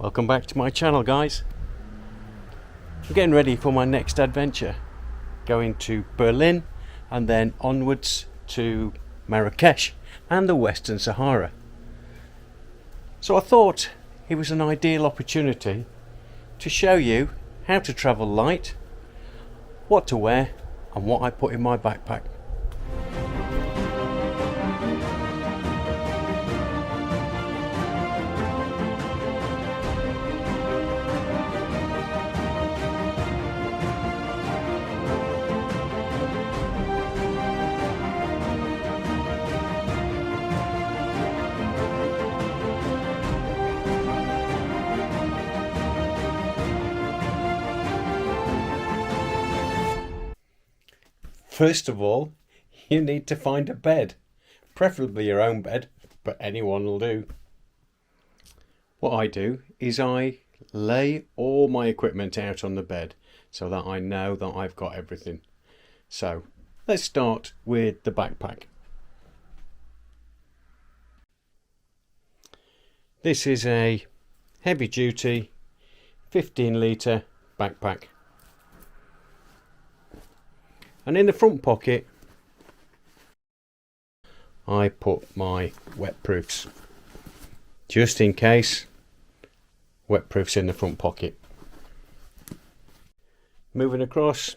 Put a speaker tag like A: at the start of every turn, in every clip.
A: Welcome back to my channel, guys. I'm getting ready for my next adventure, going to Berlin and then onwards to Marrakesh and the Western Sahara. So I thought it was an ideal opportunity to show you how to travel light, what to wear and what I put in my backpack. First of all, you need to find a bed, preferably your own bed, but anyone will do. What I do is I lay all my equipment out on the bed so that I know that I've got everything. So let's start with the backpack. This is a heavy duty 15-litre backpack. And in the front pocket I put my wet proofs, just in case. Wet proofs in the front pocket. Moving across,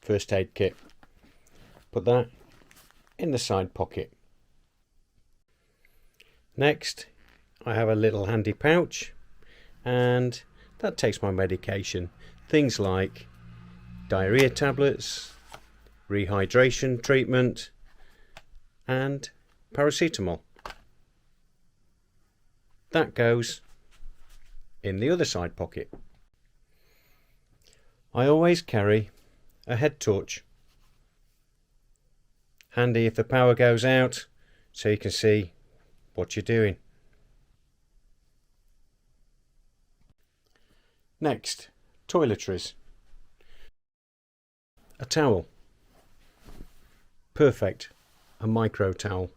A: first aid kit, put that in the side pocket. Next I have a little handy pouch, and that takes my medication, things like diarrhea tablets, rehydration treatment and paracetamol. That goes in the other side pocket. I always carry a head torch, handy if the power goes out so you can see what you're doing. Next, toiletries. A towel, perfect, a micro towel.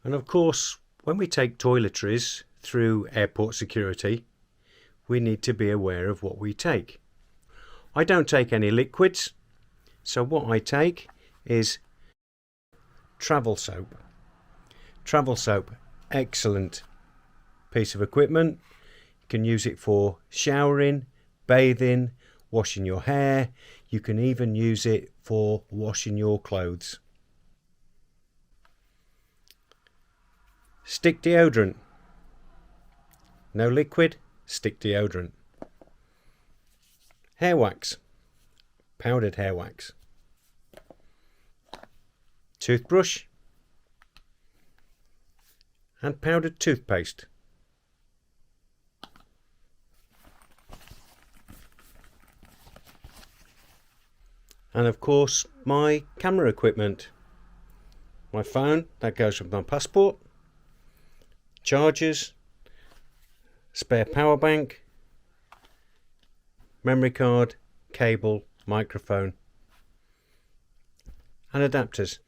A: And of course, when we take toiletries through airport security, we need to be aware of what we take. I don't take any liquids, so what I take is travel soap. Travel soap, excellent piece of equipment. You can use it for showering, bathing, washing your hair. You can even use it for washing your clothes. Stick deodorant. No liquid, stick deodorant. Hair wax. Powdered hair wax. Toothbrush. And powdered toothpaste. And of course my camera equipment, my phone, that goes with my passport, chargers, spare power bank, memory card, cable, microphone and adapters.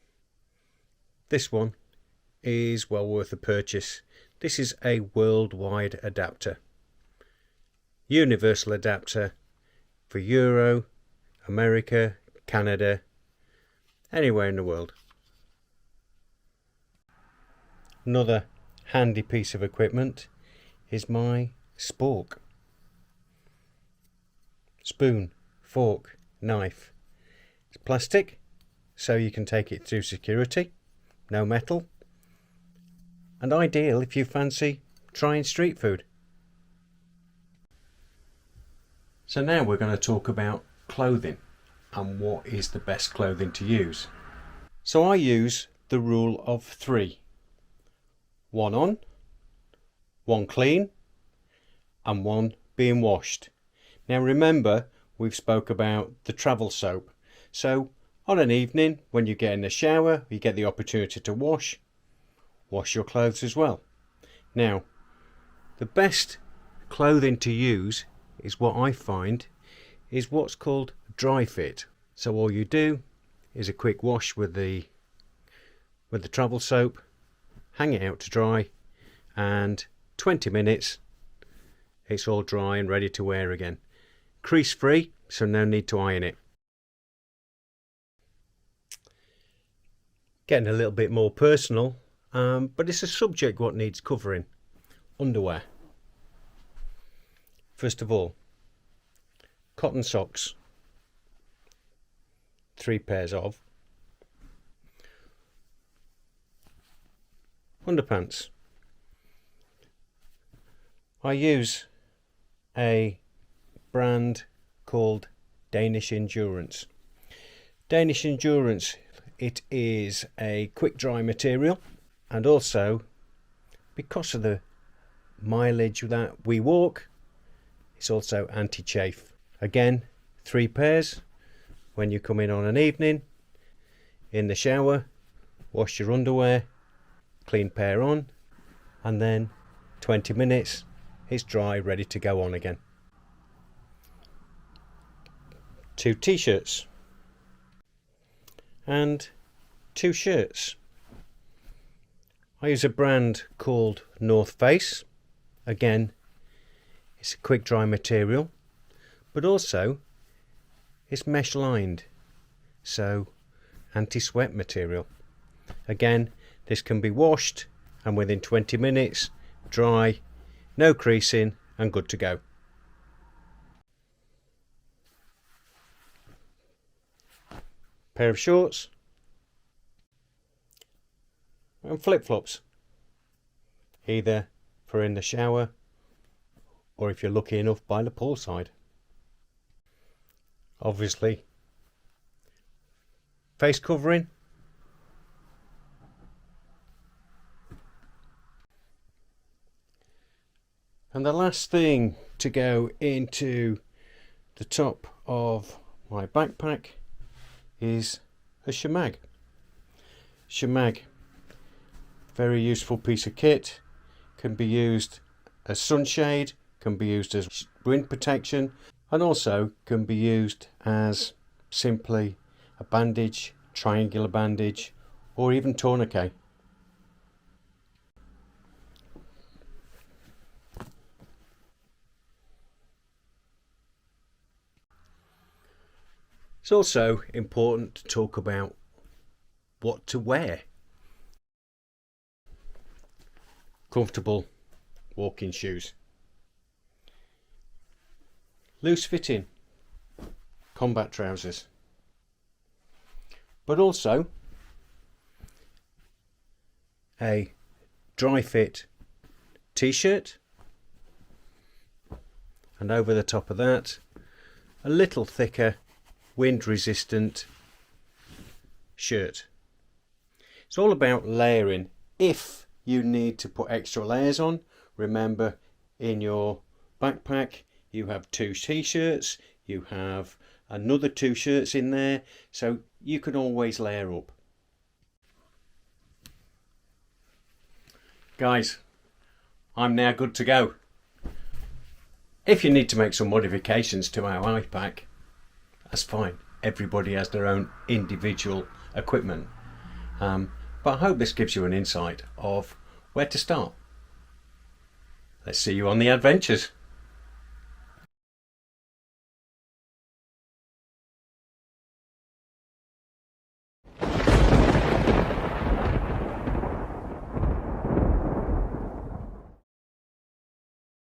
A: This one is well worth a purchase. This is a worldwide adapter, universal adapter for Euro, America, Canada, anywhere in the world. Another handy piece of equipment is my spork. Spoon, fork, knife. It's plastic, so you can take it through security, no metal, and ideal if you fancy trying street food. So now we're going to talk about clothing and what is the best clothing to use. So I use the rule of 3. 1 on, 1 clean and 1 being washed. Now remember, we've spoke about the travel soap. So on an evening when you get in the shower, you get the opportunity to wash your clothes as well. Now the best clothing to use is what I find is what's called dry fit. So all you do is a quick wash with the with the travel soap, hang it out to dry, and 20 minutes it's all dry and ready to wear again. Crease free, so no need to iron it. Getting a little bit more personal, but it's a subject what needs covering. Underwear. First of all, cotton socks, 3 pairs of. Underpants. I use a brand called Danish Endurance. Danish Endurance, it is a quick dry material, and also because of the mileage that we walk, it's also anti-chafe. Again, 3 pairs. When you come in on an evening, in the shower, wash your underwear, clean pair on, and then 20 minutes it's dry, ready to go on again. 2 t-shirts and 2 shirts. I use a brand called North Face. Again, it's a quick dry material, but also it's mesh lined, so anti-sweat material. Again, this can be washed and within 20 minutes dry, no creasing, and good to go. Pair of shorts and flip-flops, either for in the shower or if you're lucky enough by the poolside. Obviously, face covering, and the last thing to go into the top of my backpack is a shemag. Shemag, very useful piece of kit, can be used as sunshade, can be used as wind protection, and also can be used as simply a bandage, triangular bandage, or even tourniquet. It's also important to talk about what to wear. Comfortable walking shoes. Loose fitting combat trousers. But also a dry fit t-shirt, and over the top of that a little thicker wind resistant shirt. It's all about layering. If you need to put extra layers on, remember in your backpack you have 2 t-shirts, you have another 2 shirts in there, so you can always layer up. Guys, I'm now good to go. If you need to make some modifications to our iPack, that's fine. Everybody has their own individual equipment. But I hope this gives you an insight of where to start. Let's see you on the adventures.